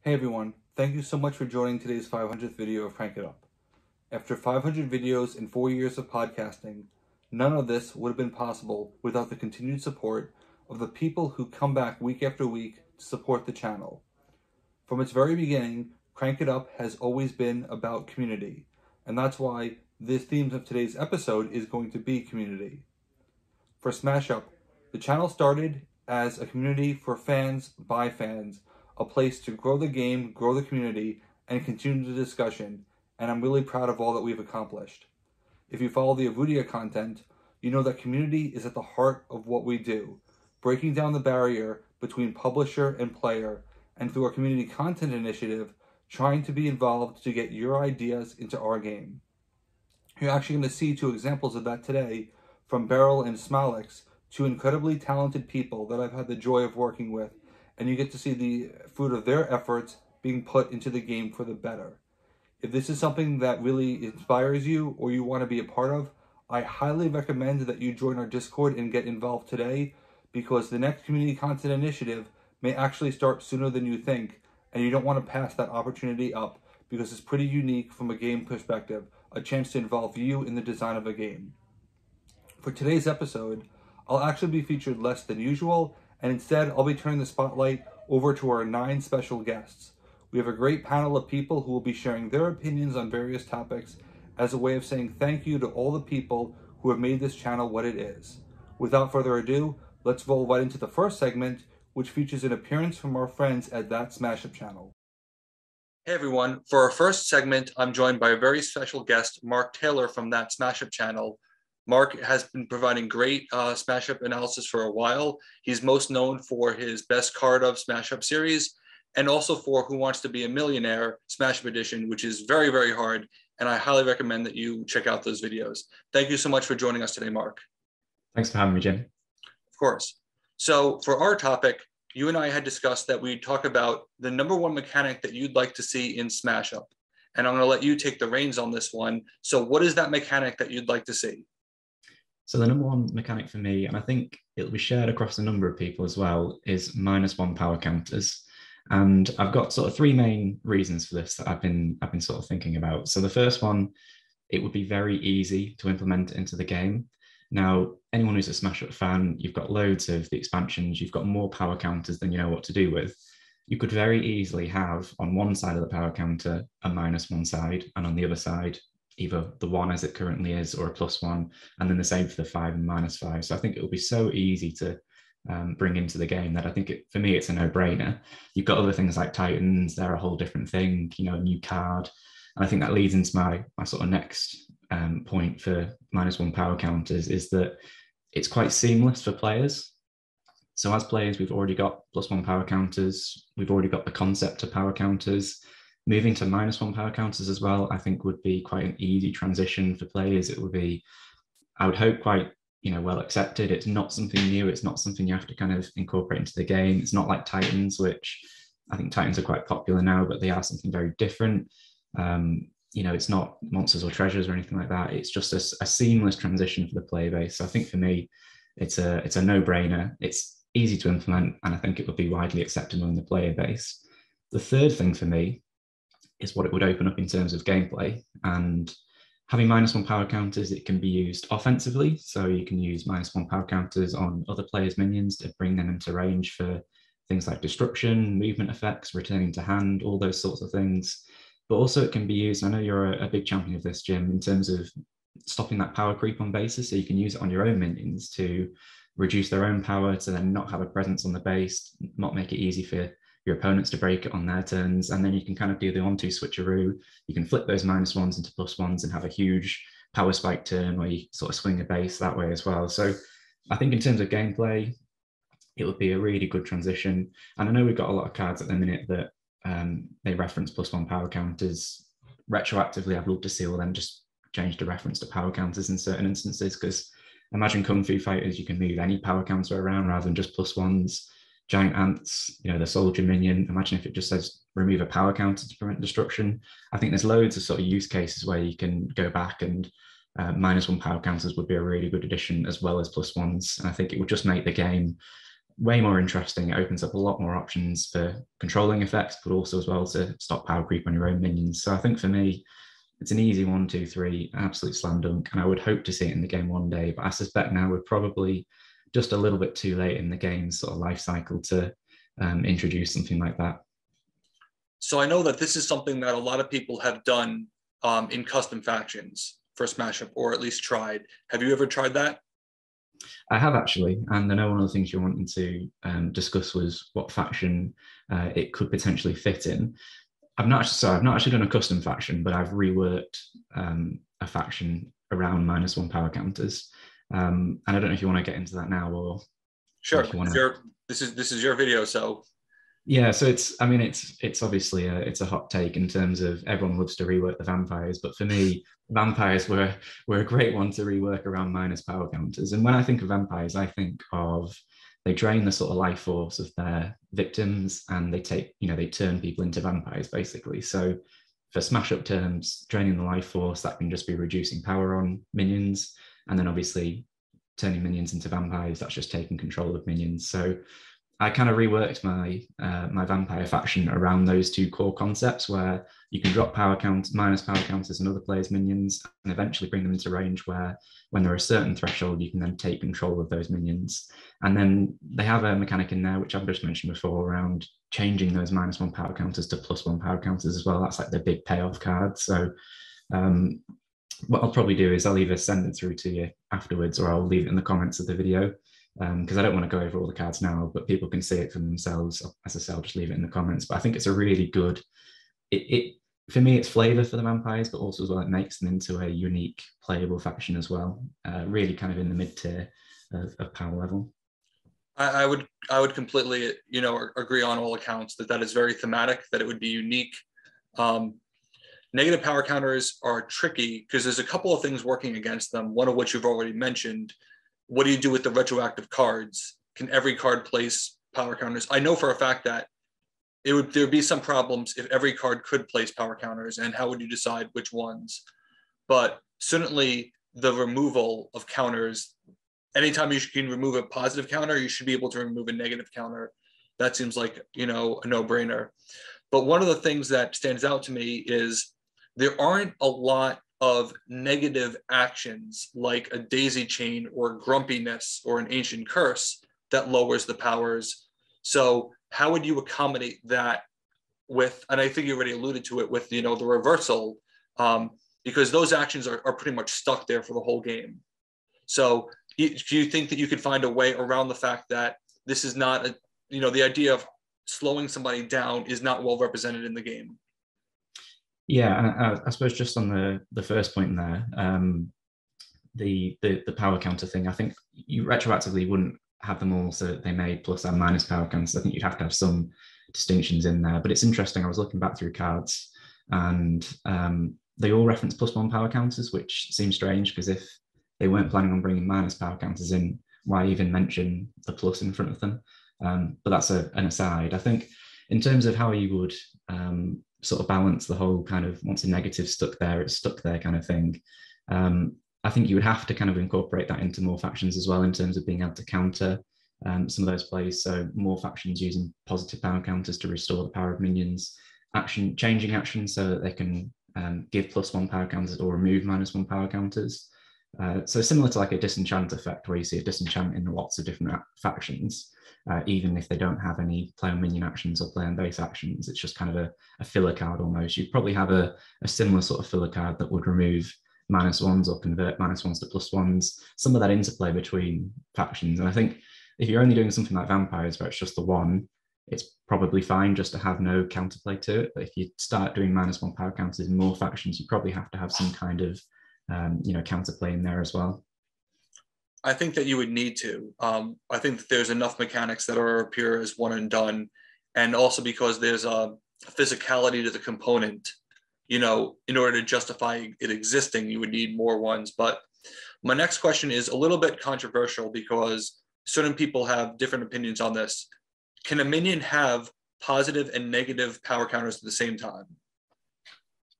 Hey everyone, thank you so much for joining today's 500th video of Crank It Up. After 500 videos and 4 years of podcasting, none of this would have been possible without the continued support of the people who come back week after week to support the channel. From its very beginning, Crank It Up has always been about community, and that's why the theme of today's episode is going to be community. For Smash Up, the channel started as a community for fans by fans, a place to grow the game, grow the community, and continue the discussion, and I'm really proud of all that we've accomplished. If you follow the Erudia content, you know that community is at the heart of what we do, breaking down the barrier between publisher and player, and through our community content initiative, trying to be involved to get your ideas into our game. You're actually going to see two examples of that today from Beryl and Smalix, two incredibly talented people that I've had the joy of working with, and you get to see the fruit of their efforts being put into the game for the better. If this is something that really inspires you or you want to be a part of, I highly recommend that you join our Discord and get involved today, because the next community content initiative may actually start sooner than you think, and you don't want to pass that opportunity up because it's pretty unique from a game perspective, a chance to involve you in the design of a game. For today's episode, I'll actually be featured less than usual, and instead I'll be turning the spotlight over to our 9 special guests. We have a great panel of people who will be sharing their opinions on various topics as a way of saying thank you to all the people who have made this channel what it is. Without further ado, let's roll right into the first segment, which features an appearance from our friends at That Smash Up channel. Hey everyone, for our first segment, I'm joined by a very special guest, Mark Taylor from That Smash Up channel. Mark has been providing great Smash Up analysis for a while. He's most known for his Best Card of Smash Up series, and also for Who Wants to Be a Millionaire Smash Up Edition, which is very, very hard, and I highly recommend that you check out those videos. Thank you so much for joining us today, Mark. Thanks for having me, Jim. Of course. So for our topic, you and I had discussed that we'd talk about the number one mechanic that you'd like to see in Smash Up, and I'm going to let you take the reins on this one. So what is that mechanic that you'd like to see? So the number one mechanic for me, and I think it'll be shared across a number of people as well, is -1 power counters. And I've got sort of 3 main reasons for this that I've been sort of thinking about. So the first one, it would be very easy to implement into the game. Now, anyone who's a Smash Up fan, you've got loads of the expansions, you've got more power counters than you know what to do with. You could very easily have on one side of the power counter a -1 side, and on the other side, either the 1 as it currently is or a +1, and then the same for the 5 and -5. So I think it will be so easy to bring into the game that I think for me, it's a no-brainer. You've got other things like Titans, they're a whole different thing, you know, a new card. And I think that leads into my sort of next point for -1 power counters, is that it's quite seamless for players. So as players, we've already got +1 power counters. We've already got the concept of power counters. Moving to -1 power counters as well, I think would be quite an easy transition for players. It would be, I would hope, quite, you know, well accepted. It's not something new. It's not something you have to kind of incorporate into the game. It's not like Titans, which I think Titans are quite popular now, but they are something very different. You know, it's not monsters or treasures or anything like that. It's just a seamless transition for the player base. So I think for me, it's a no-brainer. It's easy to implement, and I think it would be widely accepted among the player base. The third thing for me is what it would open up in terms of gameplay. And having -1 power counters, it can be used offensively. So you can use -1 power counters on other players' minions to bring them into range for things like destruction, movement effects, returning to hand, all those sorts of things. But also it can be used, I know you're a big champion of this, Jim, in terms of stopping that power creep on bases. So you can use it on your own minions to reduce their own power, to then not have a presence on the base, not make it easy for your opponents to break it on their turns. And then you can kind of do the 1-2 switcheroo. You can flip those -1s into +1s and have a huge power spike turn where you sort of swing a base that way as well. So I think in terms of gameplay, it would be a really good transition. And I know we've got a lot of cards at the minute that they reference +1 power counters. Retroactively, I'd love to see all them just change the reference to power counters in certain instances, because imagine Kung Fu Fighters, you can move any power counter around rather than just +1s. Giant Ants, you know, the soldier minion, imagine if it just says remove a power counter to prevent destruction. I think there's loads of sort of use cases where you can go back, and -1 power counters would be a really good addition, as well as +1s. And I think it would just make the game way more interesting. It opens up a lot more options for controlling effects, but also as well to stop power creep on your own minions. So I think for me, it's an easy 1, 2, 3, absolute slam dunk, and I would hope to see it in the game one day. But I suspect now we're probably just a little bit too late in the game's sort of life cycle to introduce something like that. So I know that this is something that a lot of people have done in custom factions for Smash Up, or at least tried. Have you ever tried that? I have actually, and I know one of the things you're wanting to discuss was what faction it could potentially fit in. I've not actually done a custom faction, but I've reworked a faction around -1 power counters. And I don't know if you want to get into that now or Sure. if you want to. This is your video, so Yeah, so it's obviously it's a hot take in terms of everyone loves to rework the vampires, but for me, vampires were a great one to rework around minus power counters. And when I think of vampires, I think of they drain the sort of life force of their victims, and they turn people into vampires basically. So for smash up terms, draining the life force, that can just be reducing power on minions, and then obviously turning minions into vampires, that's just taking control of minions. So I kind of reworked my vampire faction around those two core concepts, where you can drop minus power counters and other players' minions, and eventually bring them into range where, when they're a certain threshold, you can then take control of those minions. And then they have a mechanic in there, which I've just mentioned before, around changing those -1 power counters to +1 power counters as well. That's like the big payoff card. So what I'll probably do is I'll either send it through to you afterwards, or I'll leave it in the comments of the video. Because I don't want to go over all the cards now, but people can see it for themselves. As I say, I'll just leave it in the comments. But I think it's a really good, for me, it's flavor for the vampires, but also as well, it makes them into a unique playable faction as well. Really kind of in the mid-tier of power level. I would completely, agree on all accounts that is very thematic, that it would be unique. Negative power counters are tricky because there's a couple of things working against them, one of which you've already mentioned. What do you do with the retroactive cards? Can every card place power counters? I know for a fact that there'd be some problems if every card could place power counters, and how would you decide which ones? But certainly the removal of counters, anytime you can remove a positive counter, you should be able to remove a negative counter. That seems like, a no-brainer. But one of the things that stands out to me is there aren't a lot of negative actions like a daisy chain or grumpiness or an ancient curse that lowers the powers. So how would you accommodate that with, and I think you already alluded to it with, the reversal, because those actions are pretty much stuck there for the whole game. So do you think that you could find a way around the fact that this is not the idea of slowing somebody down is not well represented in the game? Yeah, I suppose just on the first point there, the power counter thing, I think you retroactively wouldn't have them all so that they may plus and minus power counters. I think you'd have to have some distinctions in there. But it's interesting, I was looking back through cards, and they all reference +1 power counters, which seems strange, because if they weren't planning on bringing minus power counters in, why even mention the plus in front of them? But that's an aside. I think in terms of how you would sort of balance the whole kind of, once a negative stuck there, it's stuck there kind of thing. I think you would have to kind of incorporate that into more factions as well, in terms of being able to counter some of those plays. So more factions using positive power counters to restore the power of minions, changing actions so that they can give +1 power counters or remove -1 power counters. So similar to like a disenchant effect, where you see a disenchant in lots of different factions. Even if they don't have any play on minion actions or play on base actions, it's just kind of a filler card almost. You'd probably have a similar sort of filler card that would remove -1s or convert -1s to +1s, some of that interplay between factions. And I think if you're only doing something like vampires where it's just the one, it's probably fine just to have no counterplay to it. But if you start doing -1 power counters in more factions, you probably have to have some kind of counterplay in there as well. I think that you would need to. I think that there's enough mechanics that are appear as one and done, and also because there's a physicality to the component. In order to justify it existing, you would need more ones. But my next question is a little bit controversial, because certain people have different opinions on this. Can a minion have positive and negative power counters at the same time?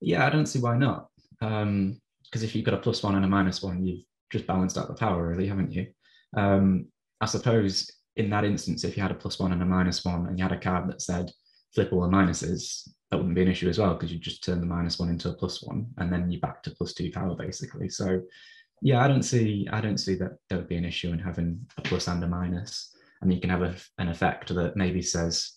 Yeah, I don't see why not. Because if you've got a +1 and a -1, you've just balanced out the power, really, haven't you? I suppose in that instance, if you had a +1 and a -1 and you had a card that said flip all the minuses, that wouldn't be an issue as well, because you just turn the -1 into a +1 and then you're back to +2 power basically. So yeah, I don't see that there would be an issue in having a plus and a minus. And you can have an effect that maybe says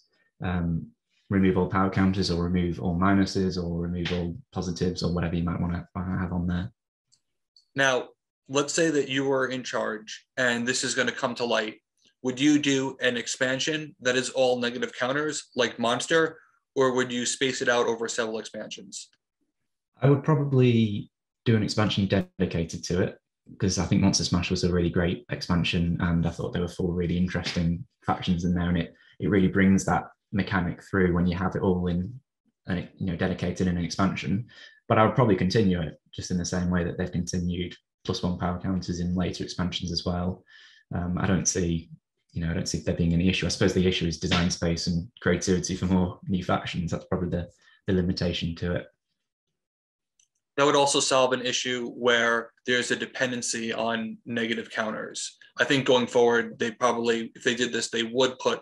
remove all power counters, or remove all minuses, or remove all positives, or whatever you might want to have on there. Now, let's say that you were in charge and this is going to come to light. Would you do an expansion that is all negative counters like Monster, or would you space it out over several expansions? I would probably do an expansion dedicated to it, because I think Monster Smash was a really great expansion, and I thought there were 4 really interesting factions in there, and it really brings that mechanic through when you have it all in, dedicated in an expansion. But I would probably continue it just in the same way that they've continued +1 power counters in later expansions as well. I don't see there being any issue. I suppose the issue is design space and creativity for more new factions. That's probably the limitation to it. That would also solve an issue where there's a dependency on negative counters. I think going forward, they probably, if they did this, they would put,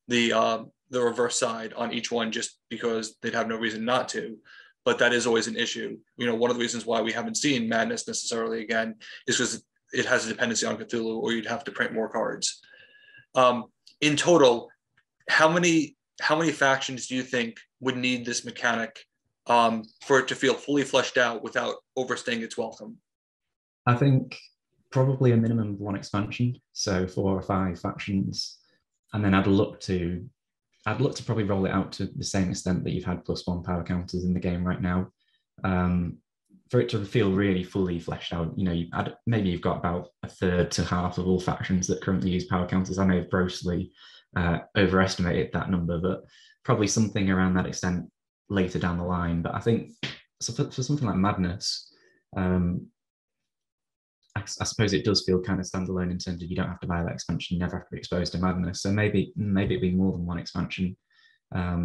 the reverse side on each one, just because they'd have no reason not to. But that is always an issue. One of the reasons why we haven't seen Madness necessarily again is because it has a dependency on Cthulhu, or you'd have to print more cards. In total, how many factions do you think would need this mechanic for it to feel fully fleshed out without overstaying its welcome? I think probably a minimum of 1 expansion, so 4 or 5 factions, and then I'd look to probably roll it out to the same extent that you've had +1 power counters in the game right now, for it to feel really fully fleshed out. Maybe you've got about a third to half of all factions that currently use power counters. I may have grossly overestimated that number, but probably something around that extent later down the line. But I think so for something like Madness, I suppose it does feel kind of standalone in terms of you don't have to buy that expansion, you never have to be exposed to Madness. So maybe it'd be more than 1 expansion. I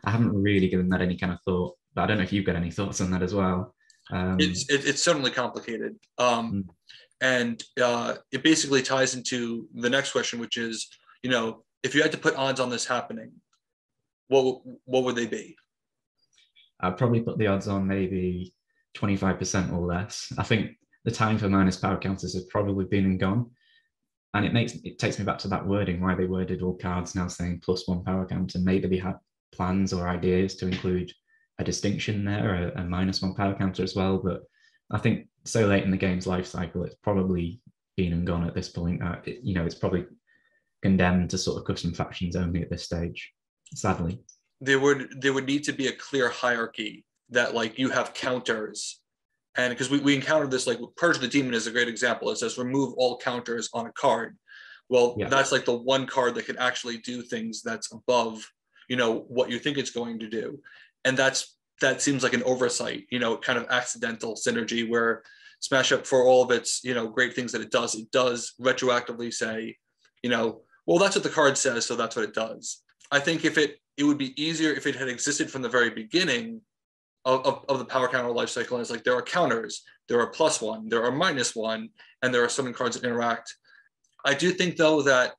haven't really given that any kind of thought, but I don't know if you've got any thoughts on that as well. It's certainly complicated. And it basically ties into the next question, which is, if you had to put odds on this happening, what would they be? I'd probably put the odds on maybe 25% or less. I think the time for minus power counters has probably been and gone. And it takes me back to that wording, why they worded all cards now saying +1 power counter. Maybe they had plans or ideas to include a distinction there, a -1 power counter as well. But I think so late in the game's life cycle, it's probably been and gone at this point. It's probably condemned to sort of custom factions only at this stage, sadly. There would need to be a clear hierarchy that, like, you have counters. And because we encountered this, like Purge the Demon is a great example. It says remove all counters on a card. Well, yeah. That's like the one card that can actually do things that's above, what you think it's going to do. And that seems like an oversight, kind of accidental synergy where Smash Up, for all of its, great things that it does retroactively say, well, that's what the card says, so that's what it does. I think it would be easier if it had existed from the very beginning of the power counter life cycle. And it's like, there are counters, there are +1, there are -1, and there are summon cards that interact. I do think, though, that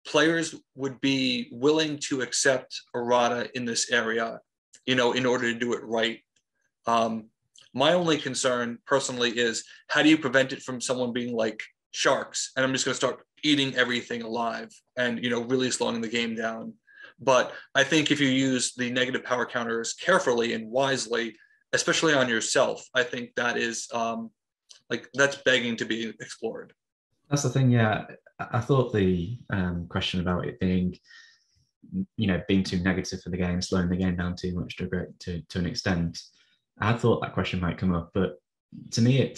players would be willing to accept errata in this area, in order to do it right. My only concern personally is, how do you prevent it from someone being like sharks, and I'm just going to start eating everything alive and, really slowing the game down. But I think if you use the negative power counters carefully and wisely, especially on yourself, I think that is that's begging to be explored. That's the thing, yeah. I thought the question about it being, being too negative for the game, slowing the game down too much to an extent, I thought that question might come up. But to me,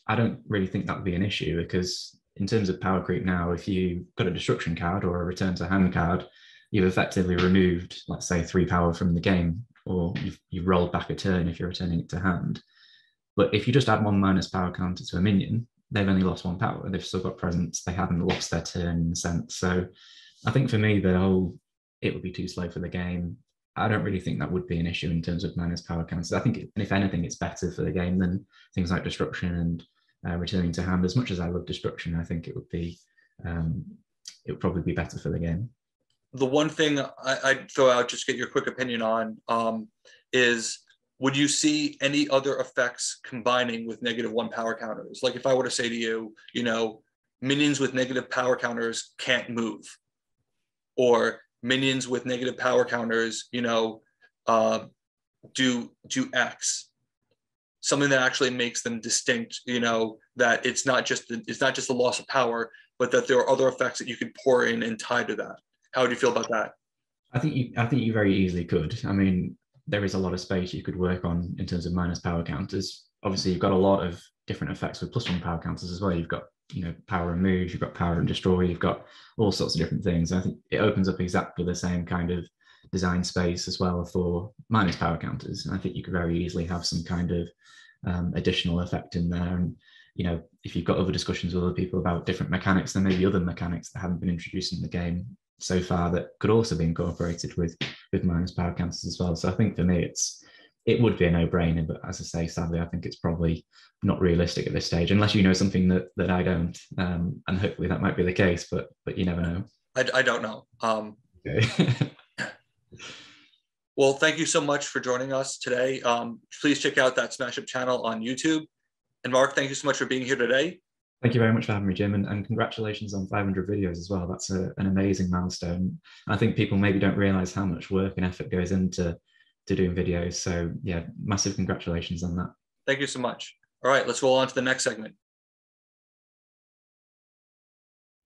I don't really think that would be an issue, because in terms of power creep now, if you got a destruction card or a return to hand card, you've effectively removed, let's say, 3 power from the game, or you've rolled back a turn if you're returning it to hand. But if you just add 1 minus power counter to a minion, they've only lost 1 power. They've still got presence. They haven't lost their turn in a sense. So I think for me, it would be too slow for the game. I don't really think that would be an issue in terms of minus power counters. I think, if anything, it's better for the game than things like destruction and returning to hand. As much as I love destruction, I think it would be it would probably be better for the game. The one thing I'd throw out, just get your quick opinion on, is would you see any other effects combining with -1 power counters? Like if I were to say to you, minions with negative power counters can't move, or minions with negative power counters, do X, something that actually makes them distinct, that it's not just the loss of power, but that there are other effects that you could pour in and tie to that. How would you feel about that? I think you very easily could. I mean, there is a lot of space you could work on in terms of minus power counters. Obviously, you've got a lot of different effects with +1 power counters as well. You've got power and move, you've got power and destroy, you've got all sorts of different things. And I think it opens up exactly the same kind of design space as well for minus power counters. And I think you could very easily have some kind of additional effect in there. And if you've got other discussions with other people about different mechanics, there may be other mechanics that haven't been introduced in the game so far that could also be incorporated with minus power counters as well. So I think for me, it would be a no-brainer, but as I say, sadly, I think it's probably not realistic at this stage, unless you know something that I don't, and hopefully that might be the case, but you never know. I don't know. Okay. Well, thank you so much for joining us today. Please check out that Smash Up channel on YouTube. And Mark, thank you so much for being here today. Thank you very much for having me, Jim, and congratulations on 500 videos as well. That's an amazing milestone. I think people maybe don't realize how much work and effort goes into doing videos. So yeah, massive congratulations on that. Thank you so much. All right, let's roll on to the next segment.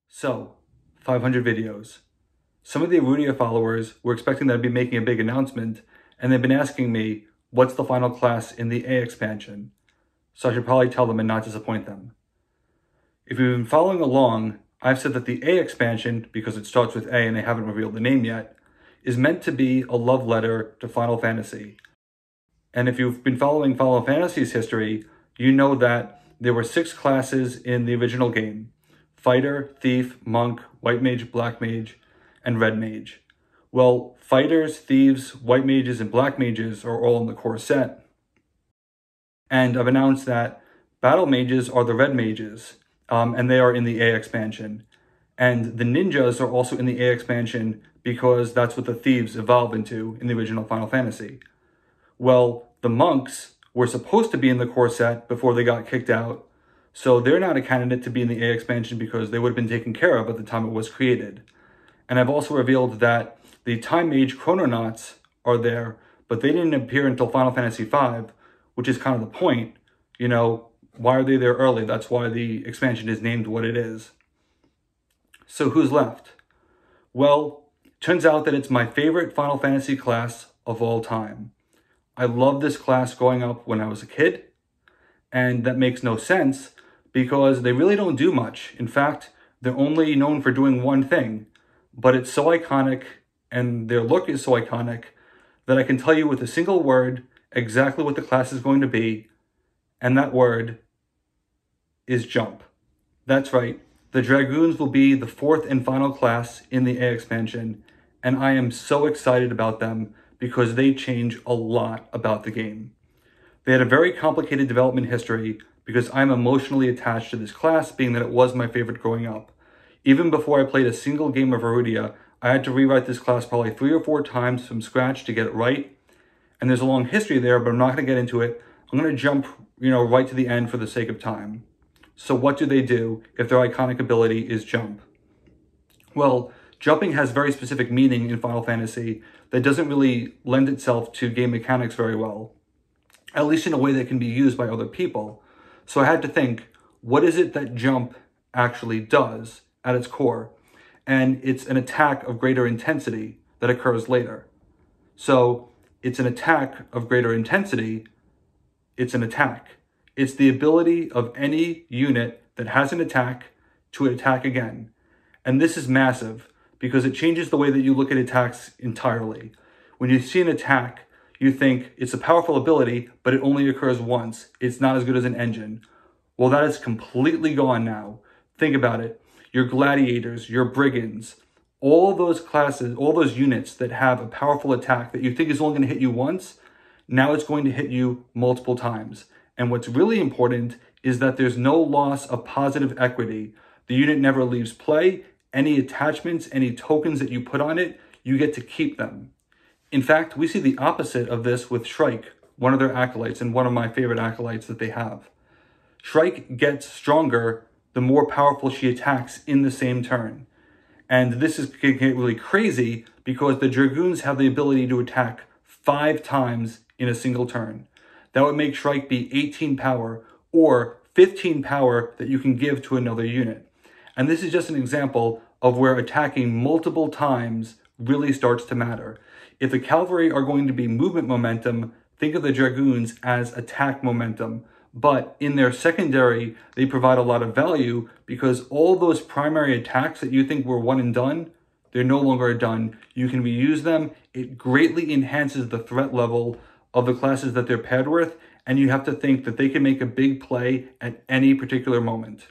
So, 500 videos. Some of the Erudia followers were expecting that I'd be making a big announcement, and they've been asking me, what's the final class in the A expansion? So I should probably tell them and not disappoint them. If you've been following along, I've said that the A expansion, because it starts with A and they haven't revealed the name yet, is meant to be a love letter to Final Fantasy. And if you've been following Final Fantasy's history, you know that there were 6 classes in the original game: Fighter, Thief, Monk, White Mage, Black Mage, and Red Mage. Well, Fighters, Thieves, White Mages, and Black Mages are all in the core set. And I've announced that Battle Mages are the Red Mages, and they are in the A expansion. And the Ninjas are also in the A expansion because that's what the Thieves evolve into in the original Final Fantasy. Well, the Monks were supposed to be in the core set before they got kicked out, so they're not a candidate to be in the A expansion because they would have been taken care of at the time it was created. And I've also revealed that the Time Mage Chrononauts are there, but they didn't appear until Final Fantasy V, which is kind of the point. Why are they there early? That's why the expansion is named what it is. So who's left? Well, turns out that it's my favorite Final Fantasy class of all time. I loved this class growing up when I was a kid, and that makes no sense because they really don't do much. In fact, they're only known for doing one thing, but it's so iconic and their look is so iconic that I can tell you with a single word exactly what the class is going to be, and that word is jump. That's right, the Dragoons will be the 4th and final class in the A expansion, and I am so excited about them because they change a lot about the game. They had a very complicated development history because I'm emotionally attached to this class, being that it was my favorite growing up. Even before I played a single game of Erudia, I had to rewrite this class probably 3 or 4 times from scratch to get it right. And there's a long history there, but I'm not going to get into it. I'm going to jump, right to the end for the sake of time. So what do they do if their iconic ability is jump? Well, jumping has very specific meaning in Final Fantasy that doesn't really lend itself to game mechanics very well, at least in a way that can be used by other people. So I had to think, what is it that jump actually does at its core? And it's an attack of greater intensity that occurs later. So it's an attack of greater intensity. It's an attack. It's the ability of any unit that has an attack to attack again. And this is massive because it changes the way that you look at attacks entirely. When you see an attack, you think it's a powerful ability, but it only occurs once. It's not as good as an engine. Well, that is completely gone now. Think about it. Your gladiators, your brigands, all those classes, all those units that have a powerful attack that you think is only going to hit you once, now it's going to hit you multiple times. And what's really important is that there's no loss of positive equity. The unit never leaves play, any attachments, any tokens that you put on it, you get to keep them. In fact, we see the opposite of this with Shrike, one of their acolytes and one of my favorite acolytes that they have. Shrike gets stronger the more powerful she attacks in the same turn. And this can get really crazy because the Dragoons have the ability to attack 5 times in a single turn. That would make Shrike be 18 power or 15 power that you can give to another unit. And this is just an example of where attacking multiple times really starts to matter. If the cavalry are going to be movement momentum, think of the Dragoons as attack momentum. But in their secondary, they provide a lot of value because all those primary attacks that you think were one and done, they're no longer done. You can reuse them. It greatly enhances the threat level of the classes that they're paired with, and you have to think that they can make a big play at any particular moment.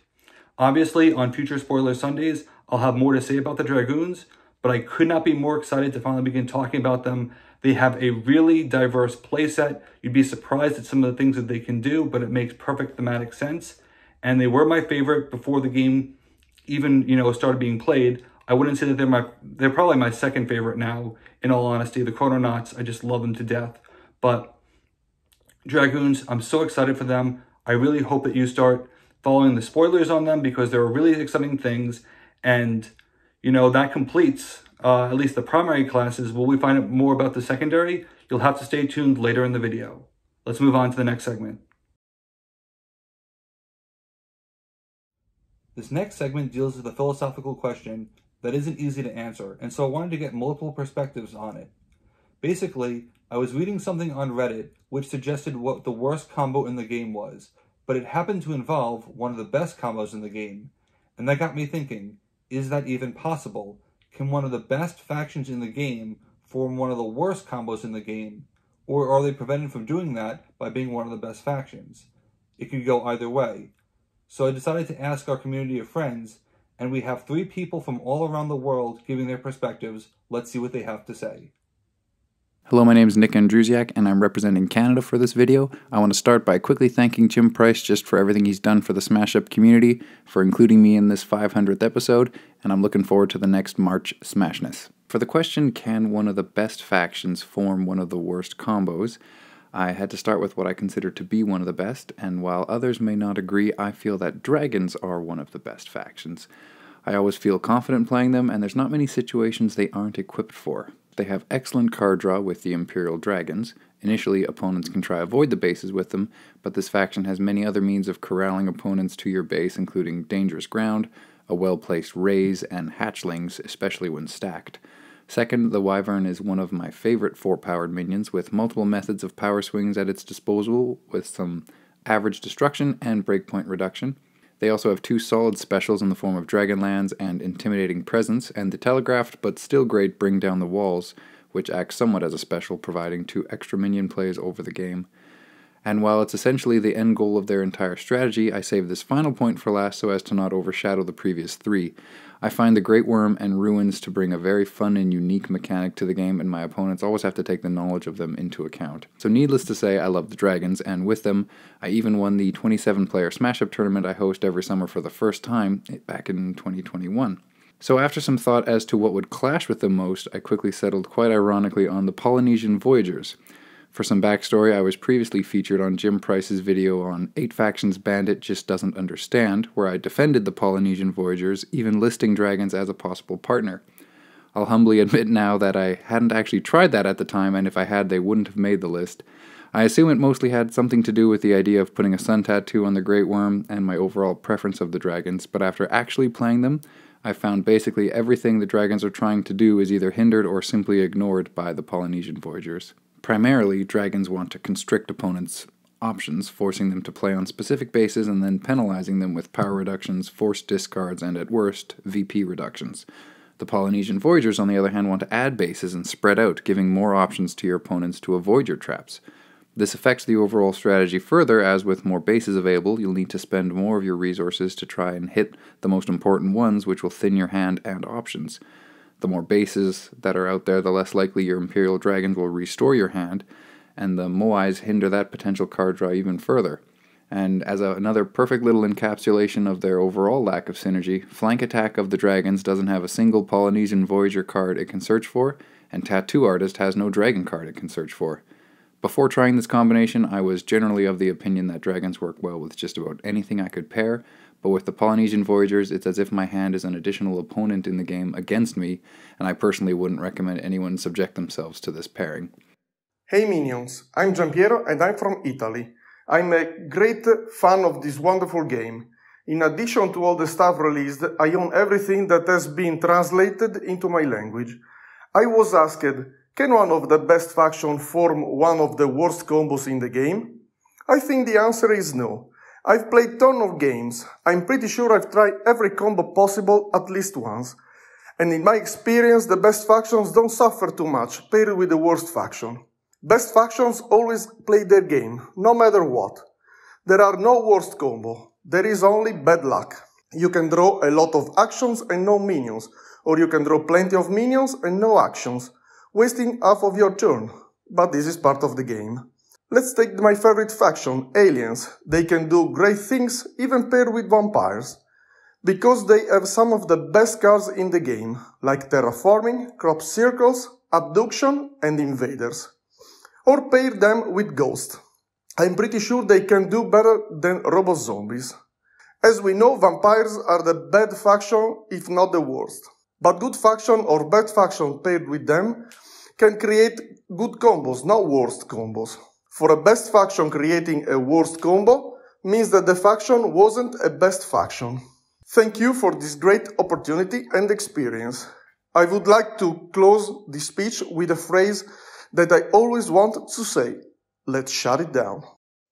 Obviously, on future Spoiler Sundays, I'll have more to say about the Dragoons, but I could not be more excited to finally begin talking about them. They have a really diverse playset. You'd be surprised at some of the things that they can do, but it makes perfect thematic sense. And they were my favorite before the game even, started being played. I wouldn't say that they're probably my second favorite now, in all honesty. The Chrononauts, I just love them to death. But Dragoons, I'm so excited for them. I really hope that you start following the spoilers on them because there are really exciting things. And, that completes at least the primary classes. Will we find out more about the secondary? You'll have to stay tuned later in the video. Let's move on to the next segment. This next segment deals with a philosophical question that isn't easy to answer, and so I wanted to get multiple perspectives on it. Basically, I was reading something on Reddit which suggested what the worst combo in the game was, but it happened to involve one of the best combos in the game. And that got me thinking, is that even possible? Can one of the best factions in the game form one of the worst combos in the game? Or are they prevented from doing that by being one of the best factions? It could go either way. So I decided to ask our community of friends, and we have 3 people from all around the world giving their perspectives. Let's see what they have to say. Hello, my name is Nick Andrusiak, and I'm representing Canada for this video. I want to start by quickly thanking Jim Price just for everything he's done for the Smash Up community, for including me in this 500th episode, and I'm looking forward to the next March Smashness. For the question, can one of the best factions form one of the worst combos? I had to start with what I consider to be one of the best, and while others may not agree, I feel that dragons are one of the best factions. I always feel confident playing them, and there's not many situations they aren't equipped for. They have excellent card draw with the Imperial Dragons. Initially, opponents can try avoid the bases with them, but this faction has many other means of corralling opponents to your base, including dangerous ground, a well-placed raise, and hatchlings, especially when stacked. Second, the Wyvern is one of my favorite 4-powered minions, with multiple methods of power swings at its disposal, with some average destruction and breakpoint reduction. They also have 2 solid specials in the form of Dragonlands and Intimidating Presence, and the telegraphed but still great Bring Down the Walls, which acts somewhat as a special, providing 2 extra minion plays over the game. And while it's essentially the end goal of their entire strategy, I save this final point for last so as to not overshadow the previous 3. I find the Great Worm and Ruins to bring a very fun and unique mechanic to the game, and my opponents always have to take the knowledge of them into account. So needless to say, I love the dragons, and with them, I even won the 27-player Smash Up tournament I host every summer for the first time, back in 2021. So after some thought as to what would clash with them most, I quickly settled quite ironically on the Polynesian Voyagers. For some backstory, I was previously featured on Jim Price's video on 8 Factions Bandit Just Doesn't Understand, where I defended the Polynesian Voyagers, even listing dragons as a possible partner. I'll humbly admit now that I hadn't actually tried that at the time, and if I had, they wouldn't have made the list. I assume it mostly had something to do with the idea of putting a sun tattoo on the Great Worm and my overall preference of the dragons, but after actually playing them, I found basically everything the dragons are trying to do is either hindered or simply ignored by the Polynesian Voyagers. Primarily, dragons want to constrict opponents' options, forcing them to play on specific bases and then penalizing them with power reductions, forced discards, and at worst, VP reductions. The Polynesian Voyagers, on the other hand, want to add bases and spread out, giving more options to your opponents to avoid your traps. This affects the overall strategy further, as with more bases available, you'll need to spend more of your resources to try and hit the most important ones, which will thin your hand and options. The more bases that are out there, the less likely your Imperial Dragons will restore your hand, and the Moais hinder that potential card draw even further. And as another perfect little encapsulation of their overall lack of synergy, Flank Attack of the Dragons doesn't have a single Polynesian Voyager card it can search for, and Tattoo Artist has no dragon card it can search for. Before trying this combination, I was generally of the opinion that dragons work well with just about anything I could pair, but with the Polynesian Voyagers, it's as if my hand is an additional opponent in the game against me, and I personally wouldn't recommend anyone subject themselves to this pairing. Hey minions, I'm Giampiero and I'm from Italy. I'm a great fan of this wonderful game. In addition to all the stuff released, I own everything that has been translated into my language. I was asked, can one of the best factions form one of the worst combos in the game? I think the answer is no. I've played tons of games. I'm pretty sure I've tried every combo possible at least once. And in my experience, the best factions don't suffer too much paired with the worst faction. Best factions always play their game, no matter what. There are no worst combo. There is only bad luck. You can draw a lot of actions and no minions, or you can draw plenty of minions and no actions, wasting half of your turn. But this is part of the game. Let's take my favorite faction, aliens. They can do great things, even paired with vampires. Because they have some of the best cards in the game, like terraforming, crop circles, abduction, and invaders. Or pair them with ghosts. I'm pretty sure they can do better than robo-zombies. As we know, vampires are the bad faction, if not the worst. But good faction or bad faction paired with them can create good combos, not worst combos. For a best faction creating a worst combo means that the faction wasn't a best faction. Thank you for this great opportunity and experience. I would like to close this speech with a phrase that I always want to say. Let's shut it down.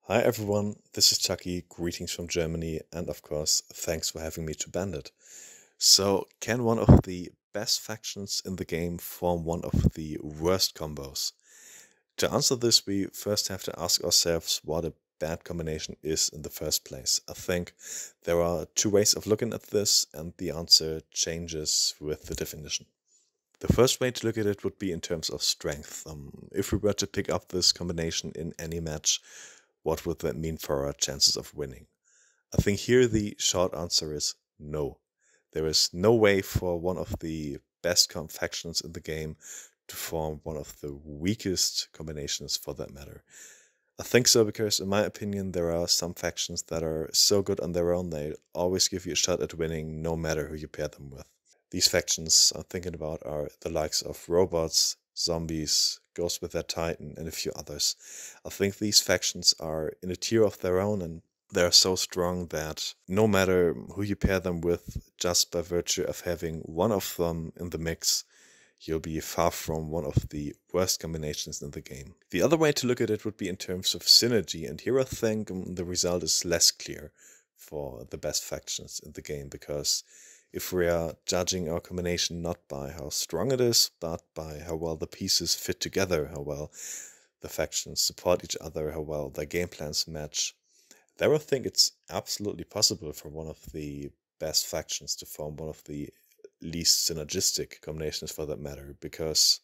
Hi everyone, this is Chucky, greetings from Germany, and of course, thanks for having me to Bandit. So, can one of the best factions in the game form one of the worst combos? To answer this, we first have to ask ourselves what a bad combination is in the first place. I think there are two ways of looking at this, and the answer changes with the definition. The first way to look at it would be in terms of strength. If we were to pick up this combination in any match, what would that mean for our chances of winning? I think here the short answer is no. There is no way for one of the best factions in the game to form one of the weakest combinations for that matter. I think so because, in my opinion, there are some factions that are so good on their own they always give you a shot at winning no matter who you pair them with. These factions I'm thinking about are the likes of robots, zombies, Ghosts with their Titan, and a few others. I think these factions are in a tier of their own, and they're so strong that no matter who you pair them with, just by virtue of having one of them in the mix, you'll be far from one of the worst combinations in the game. The other way to look at it would be in terms of synergy, and here I think the result is less clear for the best factions in the game, because if we are judging our combination not by how strong it is, but by how well the pieces fit together, how well the factions support each other, how well their game plans match, there I think it's absolutely possible for one of the best factions to form one of the least synergistic combinations for that matter, because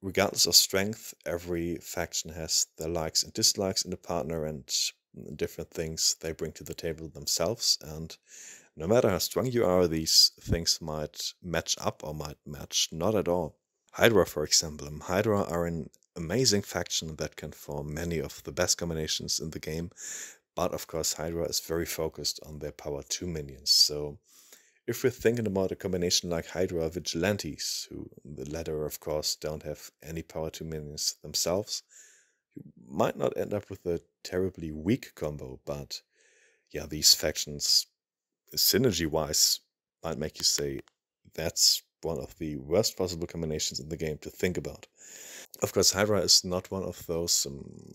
regardless of strength, every faction has their likes and dislikes in the partner and different things they bring to the table themselves, and no matter how strong you are, these things might match up or might match not at all. Hydra, for example. Hydra are an amazing faction that can form many of the best combinations in the game, but of course Hydra is very focused on their power 2 minions. So if we're thinking about a combination like Hydra Vigilantes, who the latter of course don't have any power 2 minions themselves, you might not end up with a terribly weak combo, but yeah, these factions synergy-wise might make you say that's one of the worst possible combinations in the game to think about. Of course, Hydra is not one of those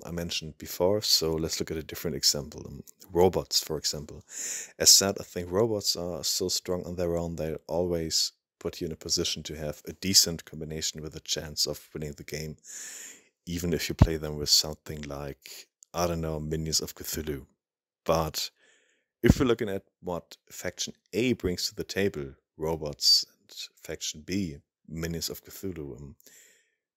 I mentioned before, so let's look at a different example. Robots, for example. As said, I think robots are so strong on their own, they always put you in a position to have a decent combination with a chance of winning the game, even if you play them with something like, I don't know, Minions of Cthulhu. But if we're looking at what Faction A brings to the table, robots, and Faction B, Minions of Cthulhu,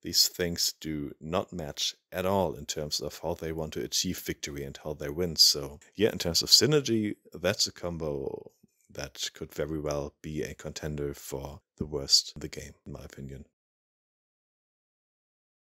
these things do not match at all in terms of how they want to achieve victory and how they win. So yeah, in terms of synergy, that's a combo that could very well be a contender for the worst in the game, in my opinion.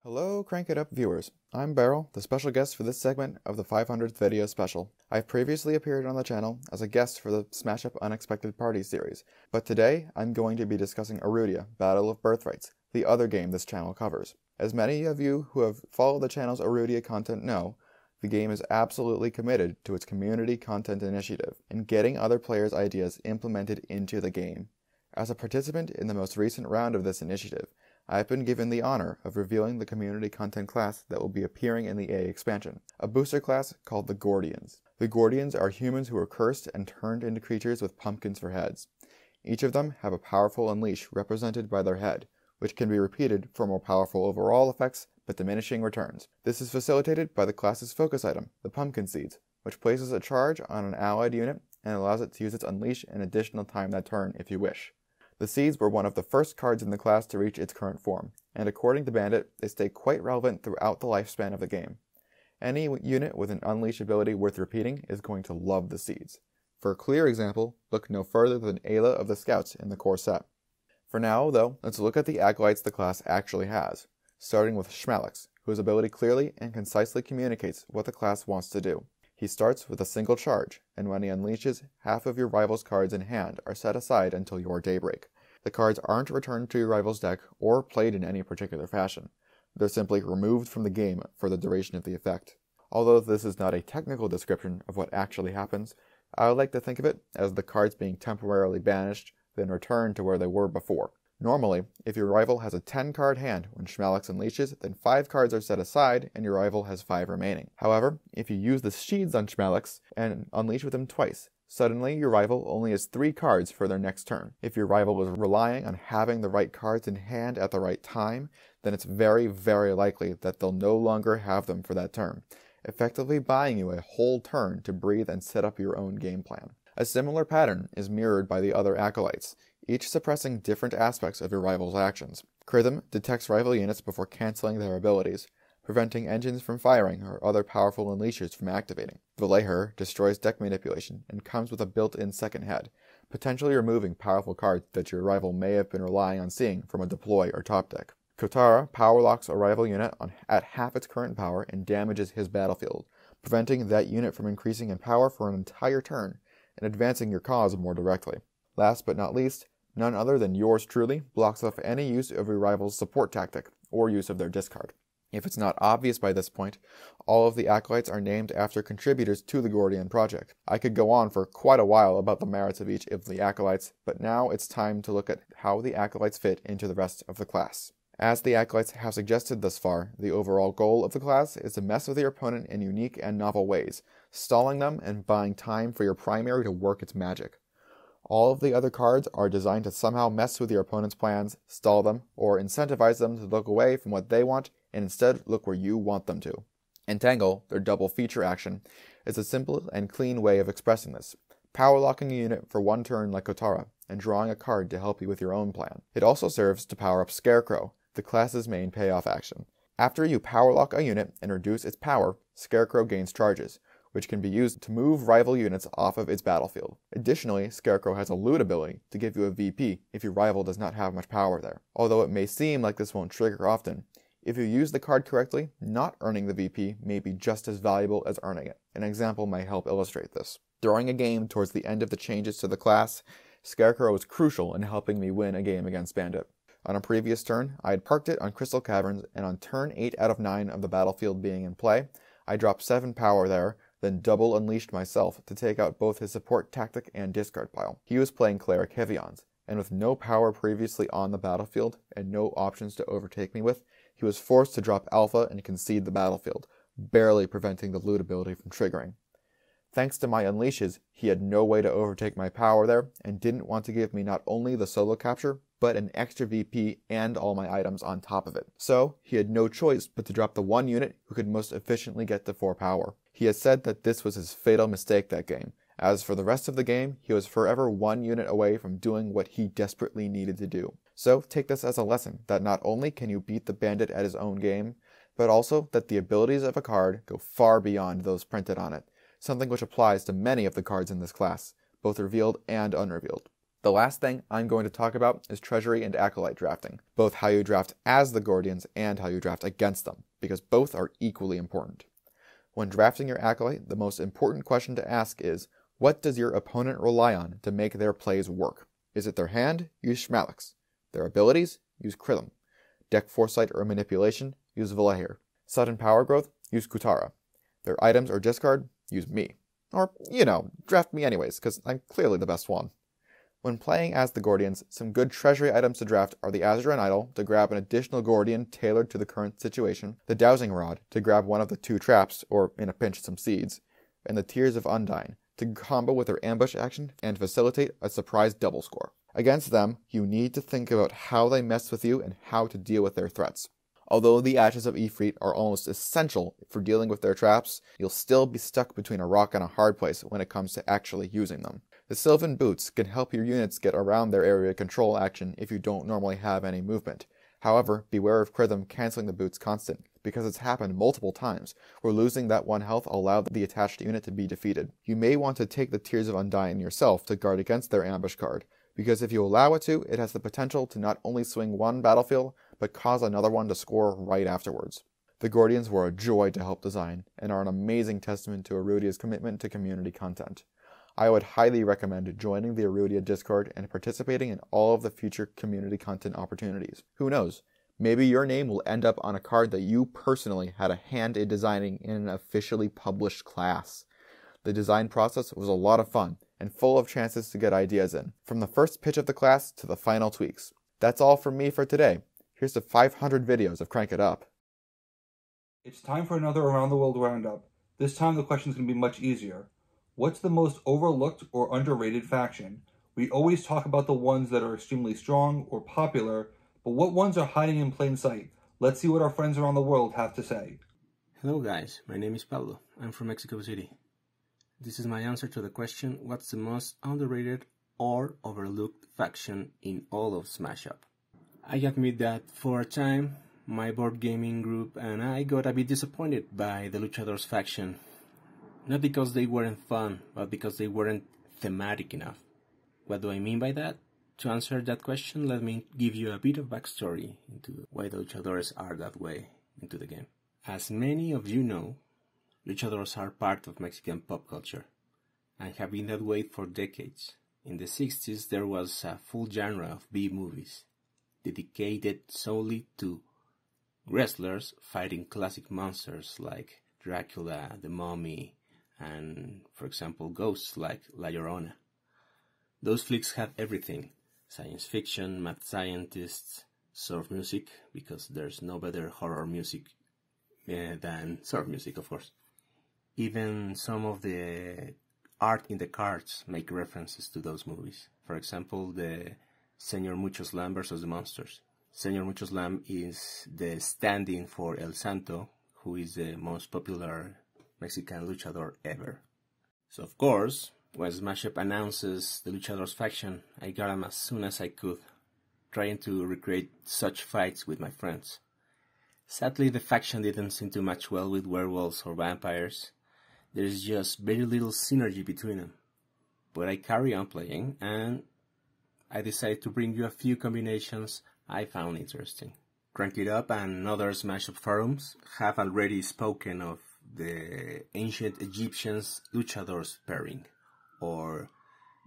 Hello Crank It Up viewers, I'm Beryl, the special guest for this segment of the 500th video special. I've previously appeared on the channel as a guest for the Smash Up Unexpected Party series, but today I'm going to be discussing Erudia, Battle of Birthrights, the other game this channel covers. As many of you who have followed the channel's Erudia content know, the game is absolutely committed to its community content initiative and getting other players' ideas implemented into the game. As a participant in the most recent round of this initiative, I've been given the honor of revealing the community content class that will be appearing in the A expansion, a booster class called the Gordians. The Gordians are humans who are cursed and turned into creatures with pumpkins for heads. Each of them have a powerful unleash represented by their head, which can be repeated for more powerful overall effects but diminishing returns. This is facilitated by the class's focus item, the Pumpkin Seeds, which places a charge on an allied unit and allows it to use its unleash an additional time that turn if you wish. The seeds were one of the first cards in the class to reach its current form, and according to Bandit, they stay quite relevant throughout the lifespan of the game. Any unit with an unleash ability worth repeating is going to love the seeds. For a clear example, look no further than Ayla of the Scouts in the core set. For now, though, let's look at the acolytes the class actually has, starting with Schmalix, whose ability clearly and concisely communicates what the class wants to do. He starts with a single charge, and when he unleashes, half of your rival's cards in hand are set aside until your daybreak. The cards aren't returned to your rival's deck or played in any particular fashion. They're simply removed from the game for the duration of the effect. Although this is not a technical description of what actually happens, I would like to think of it as the cards being temporarily banished, then returned to where they were before. Normally, if your rival has a 10-card hand when Schmalix unleashes, then 5 cards are set aside and your rival has 5 remaining. However, if you use the Sheaths on Schmalix and unleash with him twice, suddenly your rival only has 3 cards for their next turn. If your rival was relying on having the right cards in hand at the right time, then it's very, very likely that they'll no longer have them for that turn, effectively buying you a whole turn to breathe and set up your own game plan. A similar pattern is mirrored by the other acolytes, each suppressing different aspects of your rival's actions. Crithm detects rival units before canceling their abilities, preventing engines from firing or other powerful unleashers from activating. Valeher destroys deck manipulation and comes with a built-in second head, potentially removing powerful cards that your rival may have been relying on seeing from a deploy or top deck. Kotara power locks a rival unit at half its current power and damages his battlefield, preventing that unit from increasing in power for an entire turn and advancing your cause more directly. Last but not least, none other than yours truly blocks off any use of your rival's support tactic or use of their discard. If it's not obvious by this point, all of the acolytes are named after contributors to the Gordian project. I could go on for quite a while about the merits of each of the acolytes, but now it's time to look at how the acolytes fit into the rest of the class. As the acolytes have suggested thus far, the overall goal of the class is to mess with your opponent in unique and novel ways, stalling them and buying time for your primary to work its magic. All of the other cards are designed to somehow mess with your opponent's plans, stall them, or incentivize them to look away from what they want and instead look where you want them to. Entangle, their double feature action, is a simple and clean way of expressing this, power locking a unit for one turn like Kotara, and drawing a card to help you with your own plan. It also serves to power up Scarecrow, the class's main payoff action. After you power lock a unit and reduce its power, Scarecrow gains charges, which can be used to move rival units off of its battlefield. Additionally, Scarecrow has a loot ability to give you a VP if your rival does not have much power there. Although it may seem like this won't trigger often, if you use the card correctly, not earning the VP may be just as valuable as earning it. An example may help illustrate this. During a game towards the end of the changes to the class, Scarecrow was crucial in helping me win a game against Bandit. On a previous turn, I had parked it on Crystal Caverns, and on turn 8 out of 9 of the battlefield being in play, I dropped 7 power there, then double unleashed myself to take out both his support tactic and discard pile. He was playing Cleric Heavions, and with no power previously on the battlefield and no options to overtake me with, he was forced to drop Alpha and concede the battlefield, barely preventing the loot ability from triggering. Thanks to my unleashes, he had no way to overtake my power there, and didn't want to give me not only the solo capture, but an extra VP and all my items on top of it. So, he had no choice but to drop the one unit who could most efficiently get to 4 power. He has said that this was his fatal mistake that game. As for the rest of the game, he was forever 1 unit away from doing what he desperately needed to do. So take this as a lesson that not only can you beat the bandit at his own game, but also that the abilities of a card go far beyond those printed on it, something which applies to many of the cards in this class, both revealed and unrevealed. The last thing I'm going to talk about is Treasury and Acolyte drafting, both how you draft as the Guardians and how you draft against them, because both are equally important. When drafting your Acolyte, the most important question to ask is, what does your opponent rely on to make their plays work? Is it their hand? Use Schmalix. Their abilities? Use Krillum. Deck Foresight or Manipulation? Use Valahir. Sudden Power Growth? Use Kutara. Their items or discard? Use me. Or, draft me anyways, because I'm clearly the best one. When playing as the Guardians, some good treasury items to draft are the Azuran Idol to grab an additional Guardian tailored to the current situation, the Dowsing Rod to grab one of the 2 traps, or in a pinch some seeds, and the Tears of Undyne to combo with their ambush action and facilitate a surprise double score. Against them, you need to think about how they mess with you and how to deal with their threats. Although the Ashes of Ifrit are almost essential for dealing with their traps, you'll still be stuck between a rock and a hard place when it comes to actually using them. The Sylvan Boots can help your units get around their area control action if you don't normally have any movement. However, beware of Krithim canceling the boots constant, because it's happened multiple times, where losing that 1 health allowed the attached unit to be defeated. You may want to take the Tears of Undyne yourself to guard against their ambush card, because if you allow it to, it has the potential to not only swing 1 battlefield, but cause another one to score right afterwards. The Guardians were a joy to help design, and are an amazing testament to Erudia's commitment to community content. I would highly recommend joining the Erudia Discord and participating in all of the future community content opportunities. Who knows? Maybe your name will end up on a card that you personally had a hand in designing in an officially published class. The design process was a lot of fun, and full of chances to get ideas in, from the first pitch of the class to the final tweaks. That's all from me for today. Here's the 500 videos of Crank It Up. It's time for another Around the World Roundup. This time the question's going to be much easier. What's the most overlooked or underrated faction? We always talk about the ones that are extremely strong or popular, but what ones are hiding in plain sight? Let's see what our friends around the world have to say. Hello guys, my name is Pablo. I'm from Mexico City. This is my answer to the question, what's the most underrated or overlooked faction in all of Smash Up? I admit that for a time, my board gaming group and I got a bit disappointed by the Luchadors faction. Not because they weren't fun, but because they weren't thematic enough. What do I mean by that? To answer that question, let me give you a bit of backstory into why the Luchadors are that way into the game. As many of you know, Luchadors are part of Mexican pop culture and have been that way for decades. In the 60s, there was a full genre of B-movies dedicated solely to wrestlers fighting classic monsters like Dracula, the Mummy, and, for example, ghosts like La Llorona. Those flicks had everything: science fiction, mad scientists, surf music, because there's no better horror music than surf music, of course. Even some of the art in the cards make references to those movies. For example, the Señor Mucho Slam versus the Monsters. Señor Mucho Slam is the stand-in for El Santo, who is the most popular Mexican luchador ever. So of course, when Smash Up announces the Luchadors faction, I got them as soon as I could, trying to recreate such fights with my friends. Sadly, the faction didn't seem to match well with werewolves or vampires. There's just very little synergy between them. But I carry on playing, and I decided to bring you a few combinations I found interesting. Crank It Up and other Smash Up forums have already spoken of the ancient Egyptians luchadors pairing, or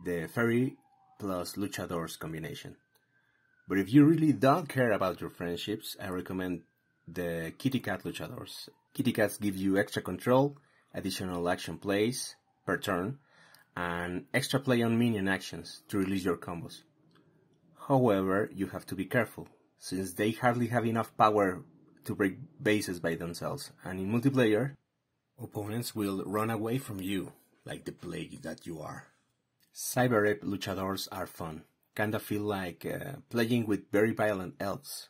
the fairy plus luchadors combination. But if you really don't care about your friendships, I recommend the Kitty Cat luchadors. Kitty Cats give you extra control, additional action plays per turn, and extra play on minion actions to release your combos. However, you have to be careful, since they hardly have enough power to break bases by themselves, and in multiplayer, opponents will run away from you, like the plague that you are. Cyber Ape luchadors are fun, kinda feel like playing with very violent elves,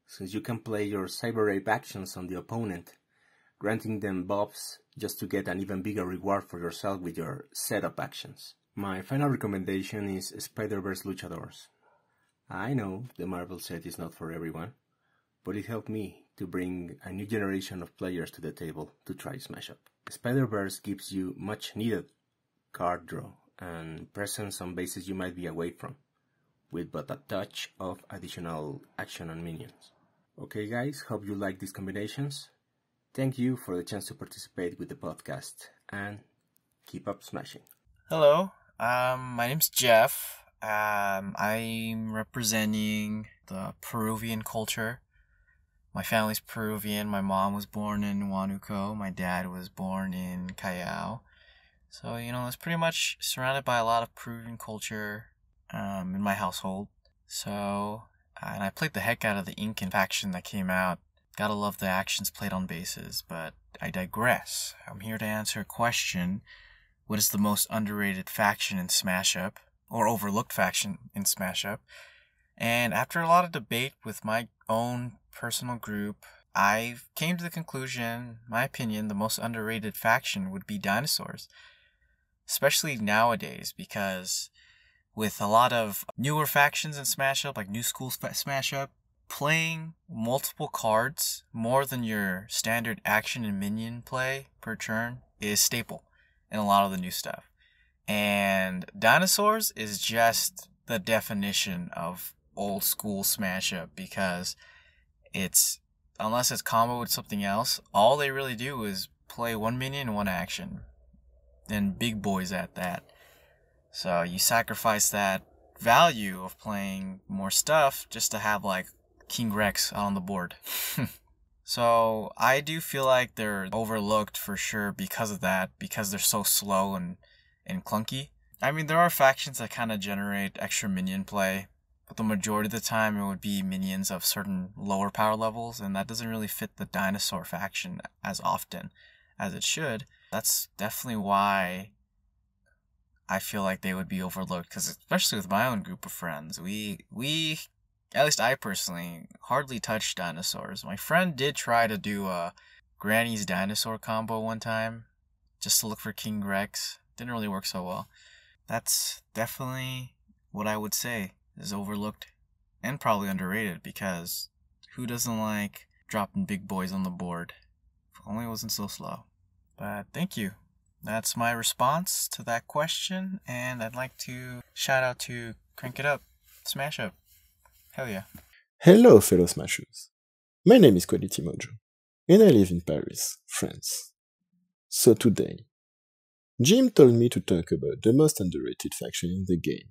since you can play your Cyber Ape actions on the opponent, granting them buffs just to get an even bigger reward for yourself with your setup actions. My final recommendation is Spider-Verse luchadors. I know the Marvel set is not for everyone, but it helped me to bring a new generation of players to the table to try Smash Up. Spider-Verse gives you much needed card draw and presence on bases you might be away from, with but a touch of additional action and minions. Okay guys, hope you like these combinations. Thank you for the chance to participate with the podcast, and keep up smashing. Hello, my name's Jeff. I'm representing the Peruvian culture. My family's Peruvian. My mom was born in Huánuco. My dad was born in Callao. So, it's pretty much surrounded by a lot of Peruvian culture in my household. So, and I played the heck out of the Incan faction that came out. Gotta love the actions played on bases, but I digress. I'm here to answer a question. What is the most underrated faction in Smash Up, or overlooked faction in Smash Up? And after a lot of debate with my own personal group, I came to the conclusion, my opinion, the most underrated faction would be dinosaurs. Especially nowadays, because with a lot of newer factions in Smash Up, like New School Smash Up, playing multiple cards more than your standard action and minion play per turn is staple in a lot of the new stuff. And dinosaurs is just the definition of old school Smash Up, because unless it's combo with something else, all they really do is play one minion and one action. And big boys at that. So you sacrifice that value of playing more stuff just to have like King Rex on the board. So I do feel like they're overlooked for sure because of that, because they're so slow and clunky. I mean, there are factions that kind of generate extra minion play, but the majority of the time it would be minions of certain lower power levels, and that doesn't really fit the dinosaur faction as often as it should. That's definitely why I feel like they would be overlooked, because especially with my own group of friends, we at least I personally hardly touch dinosaurs. My friend did try to do a Granny's dinosaur combo one time just to look for King Rex. Didn't really work so well. That's definitely what I would say is overlooked and probably underrated, because who doesn't like dropping big boys on the board? If only it wasn't so slow. But thank you. That's my response to that question, and I'd like to shout out to Crank It Up, Smash Up. Hell yeah. Hello, fellow Smashers. My name is Quality Mojo, and I live in Paris, France. So today, Jim told me to talk about the most underrated faction in the game.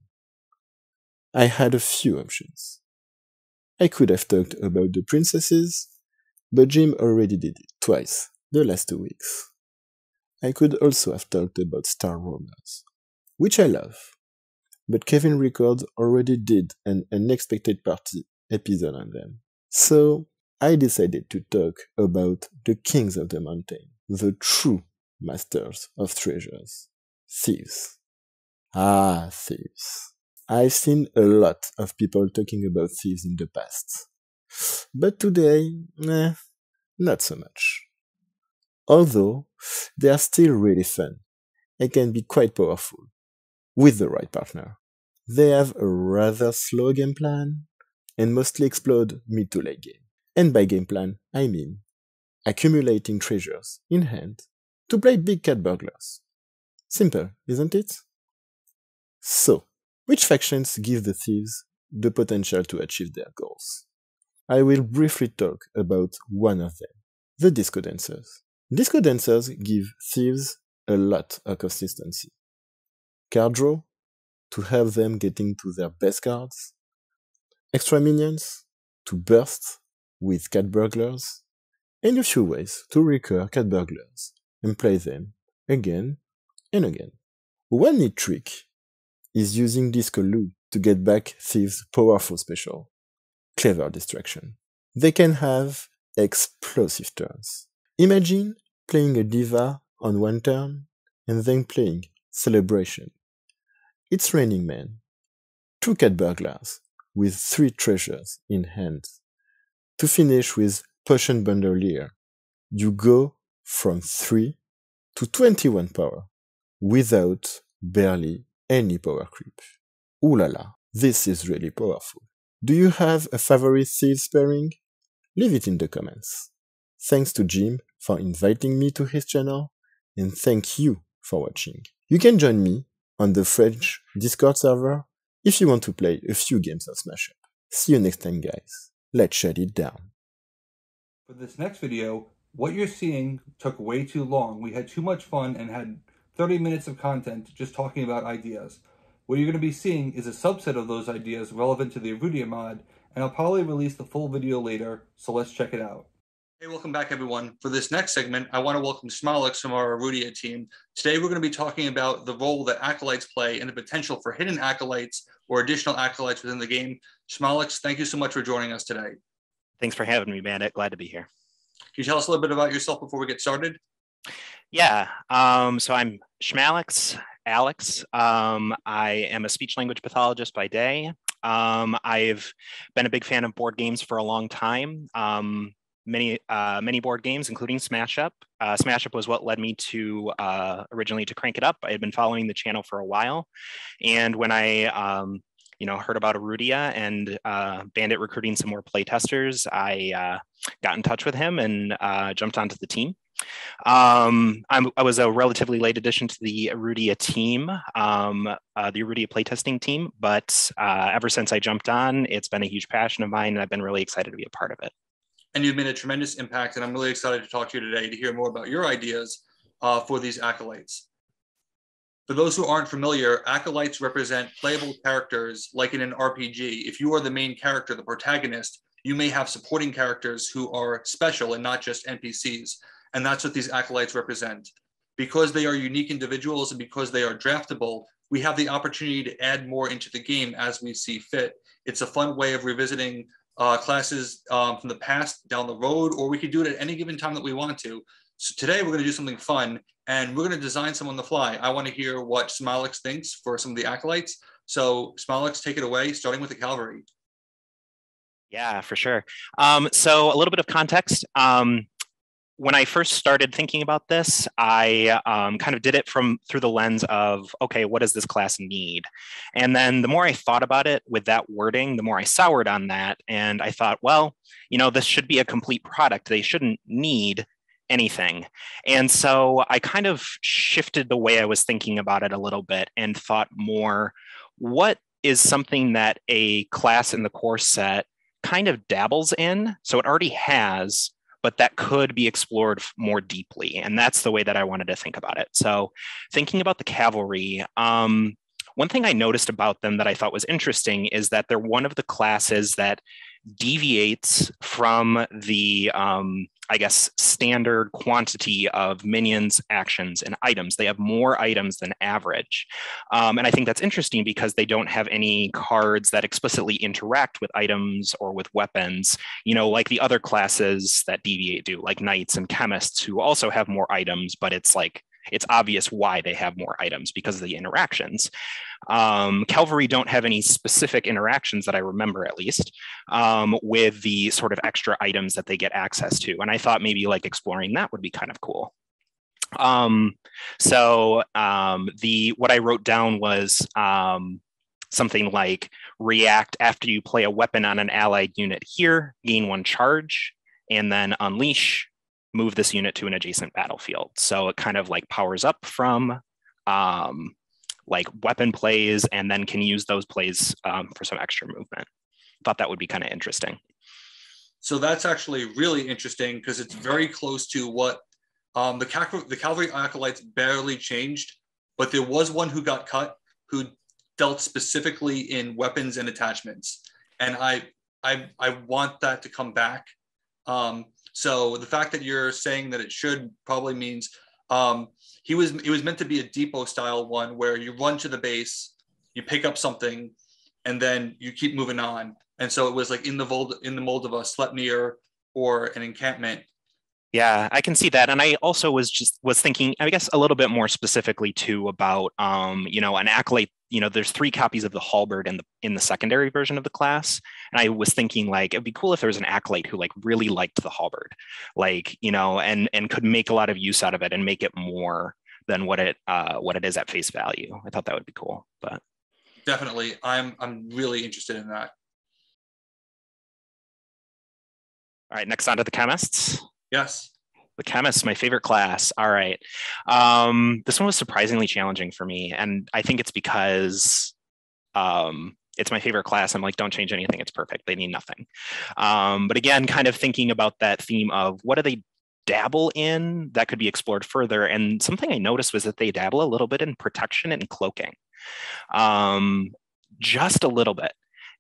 I had a few options. I could have talked about the princesses, but Jim already did it twice the last 2 weeks. I could also have talked about Star Roamers, which I love, but Kevin Records already did an Unexpected Party episode on them. So I decided to talk about the Kings of the Mountain, the true masters of treasures, thieves. Ah, thieves. I've seen a lot of people talking about thieves in the past, but today, not so much. Although they are still really fun and can be quite powerful with the right partner. They have a rather slow game plan and mostly explode mid to late game. And by game plan, I mean accumulating treasures in hand to play big cat burglars. Simple, isn't it? So, which factions give the thieves the potential to achieve their goals? I will briefly talk about one of them, the Disco Dancers. Disco Dancers give thieves a lot of consistency. Card draw, to help them getting to their best cards. Extra minions, to burst with cat burglars. And a few ways to recur cat burglars and play them again and again. One neat trick is using Disco Loo to get back thieves' powerful special, Clever Distraction. They can have explosive turns. Imagine playing a diva on one turn and then playing Celebration. It's Raining Man, 2 cat burglars with 3 treasures in hand. To finish with Potion Bandolier, you go from 3 to 21 power without barely any power creep. Ooh la la, this is really powerful. Do you have a favorite Thieves pairing? Leave it in the comments. Thanks to Jim for inviting me to his channel, and thank you for watching. You can join me on the French Discord server if you want to play a few games of Smash Up. See you next time, guys. Let's shut it down. For this next video, what you're seeing took way too long. We had too much fun and had 30 minutes of content just talking about ideas. What you're going to be seeing is a subset of those ideas relevant to the Erudia mod, and I'll probably release the full video later, so let's check it out. Hey, welcome back, everyone. For this next segment, I want to welcome Smolix from our Erudia team. Today, we're going to be talking about the role that acolytes play and the potential for hidden acolytes or additional acolytes within the game. Smolix, thank you so much for joining us today. Thanks for having me, Bandit. Glad to be here. Can you tell us a little bit about yourself before we get started? Yeah, so I'm Schmalix, Alex. I am a speech language pathologist by day. I've been a big fan of board games for a long time. Many board games, including Smash Up. Smash Up was what led me to originally to Crank It Up. I had been following the channel for a while, and when I heard about Erudia and Bandit recruiting some more playtesters, I got in touch with him and jumped onto the team. I was a relatively late addition to the Erudia team, the Erudia playtesting team, but ever since I jumped on, it's been a huge passion of mine, and I've been really excited to be a part of it. And you've made a tremendous impact, and I'm really excited to talk to you today to hear more about your ideas for these acolytes. For those who aren't familiar, acolytes represent playable characters like in an RPG. If you are the main character, the protagonist, you may have supporting characters who are special and not just NPCs. And that's what these acolytes represent. Because they are unique individuals and because they are draftable, we have the opportunity to add more into the game as we see fit. It's a fun way of revisiting classes from the past down the road, or we could do it at any given time that we want to. So today we're going to do something fun, and we're going to design some on the fly. I want to hear what Smolix thinks for some of the acolytes. So Smolix, take it away, starting with the cavalry. Yeah, for sure. So a little bit of context. When I first started thinking about this, I kind of did it through the lens of, okay, what does this class need? And then the more I thought about it with that wording, the more I soured on that. And I thought, well, this should be a complete product. They shouldn't need anything. And so I kind of shifted the way I was thinking about it a little bit and thought more, what is something that a class in the core set kind of dabbles in? So it already has, but that could be explored more deeply. And that's the way that I wanted to think about it. So thinking about the cavalry, one thing I noticed about them that I thought was interesting is that they're one of the classes that deviates from the, standard quantity of minions, actions, and items. They have more items than average. And I think that's interesting because they don't have any cards that explicitly interact with items or with weapons, like the other classes that deviate do, like knights and chemists, who also have more items, but it's obvious why they have more items because of the interactions. Cavalry don't have any specific interactions that I remember, at least, with the sort of extra items that they get access to. And I thought maybe like exploring that would be kind of cool. What I wrote down was something like react after you play a weapon on an allied unit here, gain 1 charge, and then unleash, move this unit to an adjacent battlefield. So it kind of like powers up from weapon plays and then can use those plays for some extra movement. Thought that would be kind of interesting. So that's actually really interesting because it's very close to what the cavalry acolytes barely changed, but there was one who got cut who dealt specifically in weapons and attachments. And I want that to come back. So the fact that you're saying that it should probably means he was meant to be a depot style one where you run to the base, you pick up something, and then you keep moving on. And so it was like in the mold of a Sleipnir or an encampment. Yeah, I can see that. And I also was thinking, I guess, a little bit more specifically too about, an acolyte. There's 3 copies of the halberd in the secondary version of the class. And I was thinking like, it'd be cool if there was an acolyte who like really liked the halberd, and could make a lot of use out of it and make it more than what it is at face value. I thought that would be cool, but definitely. I'm really interested in that. All right, next on to the chemists. Yes. The chemists, my favorite class. All right. This one was surprisingly challenging for me. And I think it's because it's my favorite class. I'm like, don't change anything. It's perfect. They need nothing. But again, kind of thinking about that theme of what do they dabble in that could be explored further. And something I noticed was that they dabble a little bit in protection and cloaking, just a little bit.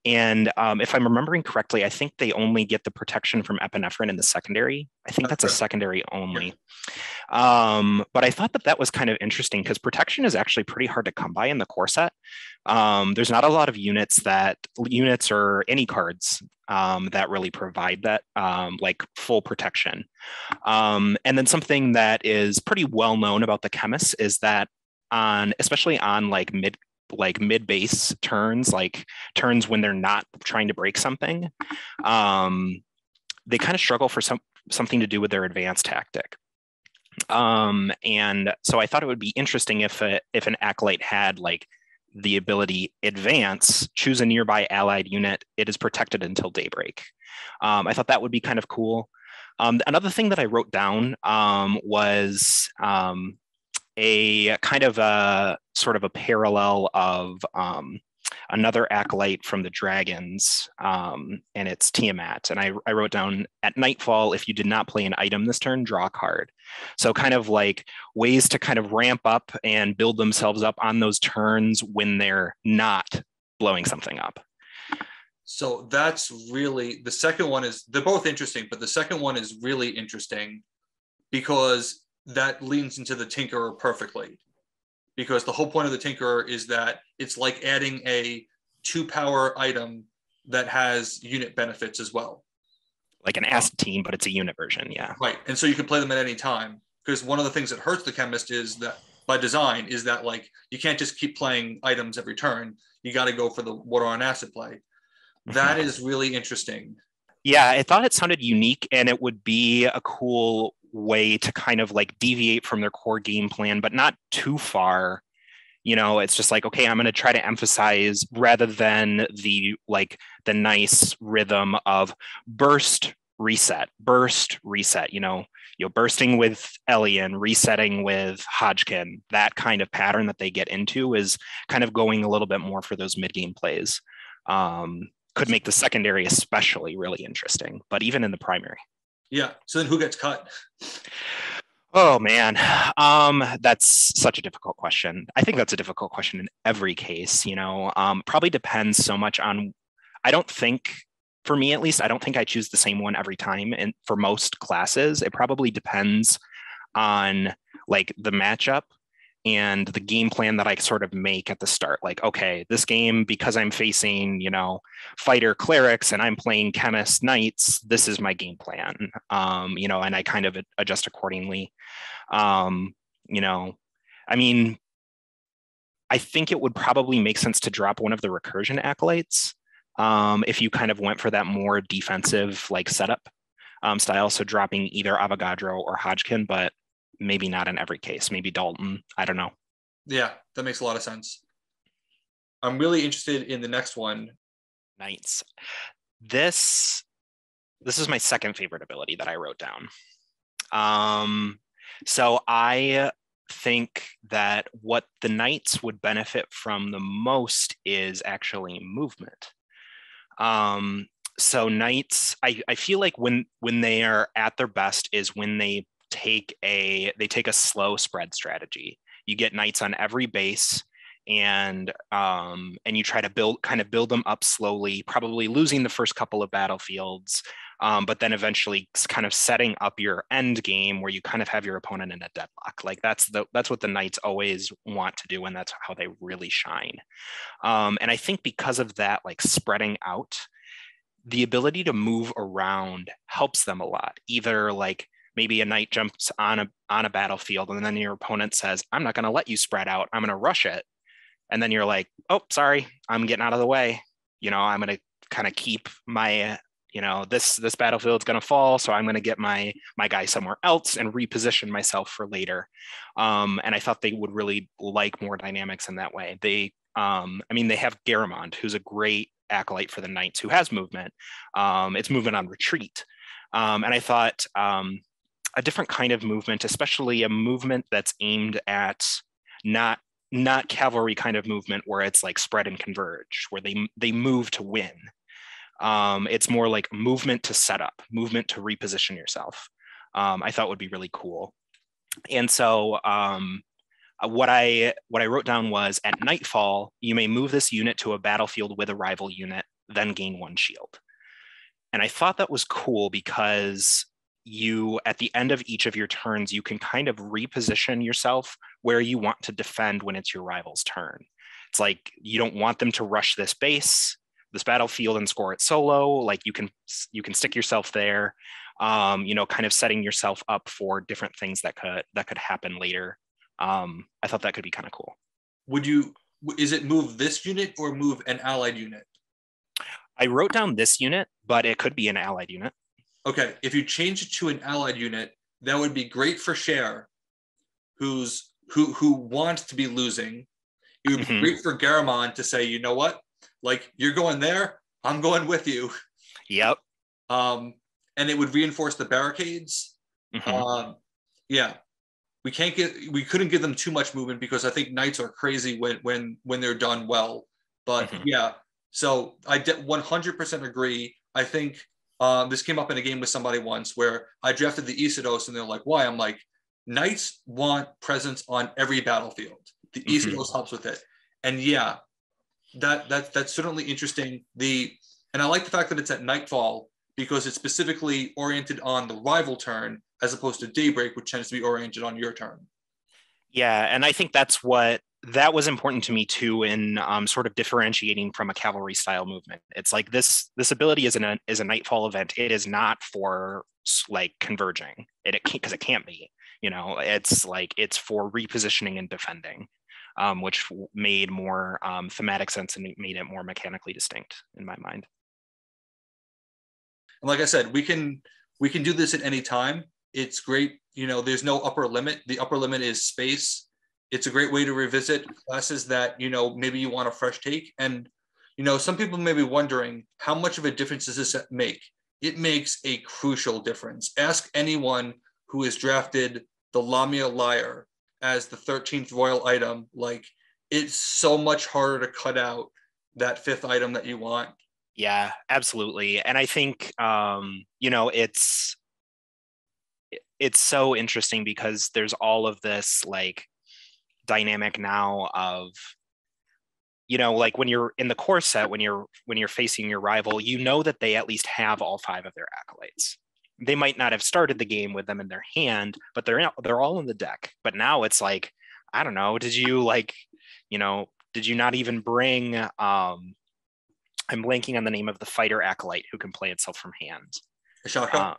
And if I'm remembering correctly, I think they only get the protection from epinephrine in the secondary. I think that's a secondary only. But I thought that that was kind of interesting because protection is actually pretty hard to come by in the core set. There's not a lot of units or any cards that really provide that like full protection. And then something that is pretty well known about the chemists is that especially on like mid base turns, like turns when they're not trying to break something, they kind of struggle for something to do with their advanced tactic. And so I thought it would be interesting if an acolyte had like the ability advance, choose a nearby allied unit, it is protected until daybreak. I thought that would be kind of cool. Another thing that I wrote down was a kind of a sort of a parallel of another acolyte from the dragons, and it's Tiamat. And I wrote down, at nightfall, if you did not play an item this turn, draw a card. So kind of like ways to kind of ramp up and build themselves up on those turns when they're not blowing something up. So that's really, the second one is, they're both interesting, but the second one is really interesting because that leans into the Tinkerer perfectly. Because the whole point of the Tinkerer is that it's like adding a 2-power item that has unit benefits as well. Like an acid team, but it's a unit version, yeah. Right, and so you can play them at any time. Because one of the things that hurts the chemist is that, by design, is that like you can't just keep playing items every turn. You got to go for the water on acid play. That is really interesting. Yeah, I thought it sounded unique, and it would be a cool way to kind of like deviate from their core game plan, but not too far. You know, it's just like, okay, I'm going to try to emphasize, rather than the nice rhythm of burst, reset, you know, bursting with Elian, resetting with Hodgkin, that kind of pattern that they get into is kind of going a little bit more for those mid-game plays. Could make the secondary especially really interesting, but even in the primary. Yeah. So then who gets cut? Oh, man. That's such a difficult question. I think that's a difficult question in every case, you know. Probably depends so much on, I don't think, for me at least, I don't think I choose the same one every time. And for most classes, it probably depends on like the matchup and the game plan that I sort of make at the start. Like, okay, this game, because I'm facing, you know, fighter clerics and I'm playing chemist knights, this is my game plan. You know, and I kind of adjust accordingly. You know, I mean, I think it would probably make sense to drop one of the recursion acolytes if you kind of went for that more defensive like setup style. So dropping either Avogadro or Hodgkin, but maybe not in every case. Maybe Dalton. I don't know. Yeah, that makes a lot of sense. I'm really interested in the next one. Knights. This is my second favorite ability that I wrote down. So I think that what the Knights would benefit from the most is actually movement. So Knights, I feel like when they are at their best is when they take a slow spread strategy. You get Knights on every base, and you try to build them up slowly, probably losing the first couple of battlefields, but then eventually kind of setting up your end game where you kind of have your opponent in a deadlock. Like that's what the Knights always want to do, and that's how they really shine. And I think because of that, like spreading out, the ability to move around helps them a lot. Either like maybe a knight jumps on a battlefield, and then your opponent says, I'm not going to let you spread out, I'm going to rush it. And then you're like, oh, sorry, I'm getting out of the way. You know, I'm going to kind of keep my, you know, this battlefield's going to fall, so I'm going to get my guy somewhere else and reposition myself for later. And I thought they would really like more dynamics in that way. They have Garamond, who's a great acolyte for the Knights, who has movement. It's movement on retreat. And I thought a different kind of movement, especially a movement that's aimed at not cavalry kind of movement where it's like spread and converge, where they move to win. It's more like movement to set up, movement to reposition yourself. I thought would be really cool. And so what I wrote down was, at nightfall, you may move this unit to a battlefield with a rival unit, then gain 1 shield. And I thought that was cool because you, at the end of each of your turns, you can kind of reposition yourself where you want to defend when it's your rival's turn. It's like, you don't want them to rush this battlefield and score it solo. Like, you can stick yourself there, kind of setting yourself up for different things that could happen later. I thought that could be kind of cool. Is it move this unit or move an allied unit? I wrote down this unit, but it could be an allied unit. Okay, if you change it to an allied unit, that would be great for Cher, who wants to be losing. It would be great for Garamond to say, you know what, like, you're going there, I'm going with you. Yep. And it would reinforce the barricades. Yeah, we couldn't give them too much movement because I think knights are crazy when they're done well. But yeah, so I 100% agree. I think this came up in a game with somebody once where I drafted the Isidos and they're like, why? I'm like, knights want presence on every battlefield. The Isidos helps with it. And yeah, that's certainly interesting. And I like the fact that it's at nightfall because it's specifically oriented on the rival turn as opposed to daybreak, which tends to be oriented on your turn. Yeah, and I think that was important to me too in sort of differentiating from a cavalry style movement. It's like this ability is a nightfall event. It is not for like converging. Because it can't be. It's like it's for repositioning and defending, which made more thematic sense and made it more mechanically distinct in my mind. And like I said, we can do this at any time. It's great. There's no upper limit. The upper limit is space. It's a great way to revisit classes that, maybe you want a fresh take. And, some people may be wondering, how much of a difference does this make? It makes a crucial difference. Ask anyone who has drafted the Lamia Lyre as the 13th royal item. Like, it's so much harder to cut out that 5th item that you want. Yeah, absolutely. And I think, it's so interesting because there's all of this like dynamic now of, like when you're in the core set, when you're facing your rival, that they at least have all 5 of their acolytes. They might not have started the game with them in their hand, but they're all in the deck. But now it's like, I don't know, did you not even bring I'm blanking on the name of the fighter acolyte who can play itself from hand. Ishaka?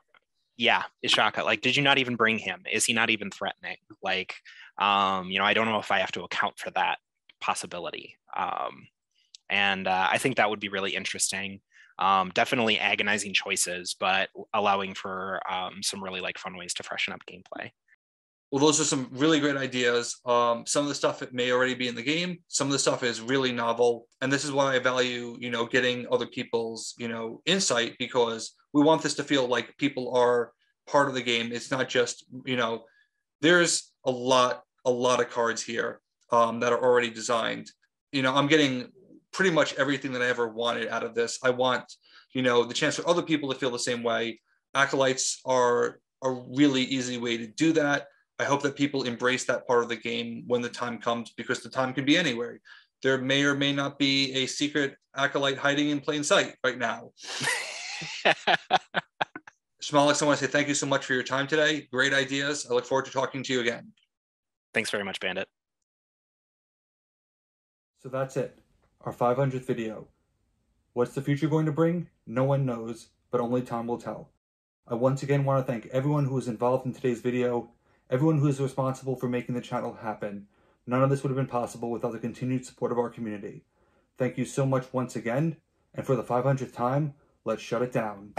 Yeah, Ishaka. Like, did you not even bring him? Is he not even threatening? Like, I don't know if I have to account for that possibility. And I think that would be really interesting. Definitely agonizing choices, but allowing for some really like fun ways to freshen up gameplay. Well, those are some really great ideas. Some of the stuff that may already be in the game. Some of the stuff is really novel. And this is why I value, getting other people's, insight, because we want this to feel like people are part of the game. It's not just, there's a lot of cards here that are already designed. I'm getting pretty much everything that I ever wanted out of this. I want, the chance for other people to feel the same way. Acolytes are a really easy way to do that. I hope that people embrace that part of the game when the time comes, because the time can be anywhere. There may or may not be a secret acolyte hiding in plain sight right now. Shmalix, I want to say thank you so much for your time today. Great ideas. I look forward to talking to you again. Thanks very much, Bandit. So that's it. Our 500th video. What's the future going to bring? No one knows, but only time will tell. I once again want to thank everyone who was involved in today's video, everyone who is responsible for making the channel happen. None of this would have been possible without the continued support of our community. Thank you so much once again, and for the 500th time, let's shut it down.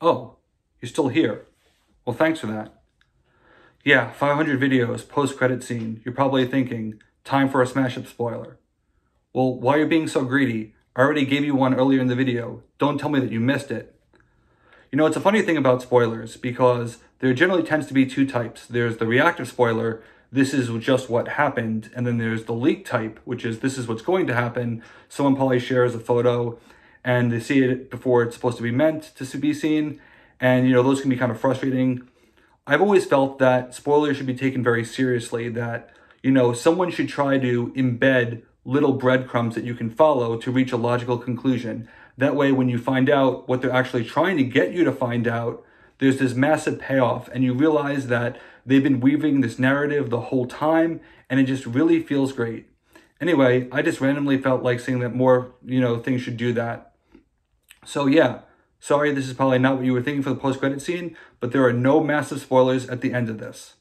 Oh, you're still here. Well, thanks for that. Yeah, 500 videos, post-credit scene. You're probably thinking, time for a Smash Up spoiler. Well, why are you being so greedy? I already gave you one earlier in the video. Don't tell me that you missed it. You know, it's a funny thing about spoilers because there generally tends to be two types. There's the reactive spoiler, this is just what happened, and then there's the leak type, which is this is what's going to happen. Someone probably shares a photo and they see it before it's supposed to be meant to be seen, and you know, those can be kind of frustrating. I've always felt that spoilers should be taken very seriously, that, you know, someone should try to embed little breadcrumbs that you can follow to reach a logical conclusion. That way, when you find out what they're actually trying to get you to find out, there's this massive payoff and you realize that they've been weaving this narrative the whole time and it just really feels great. Anyway, I just randomly felt like saying that more, you know, things should do that. So yeah, sorry, this is probably not what you were thinking for the post-credit scene, but there are no massive spoilers at the end of this.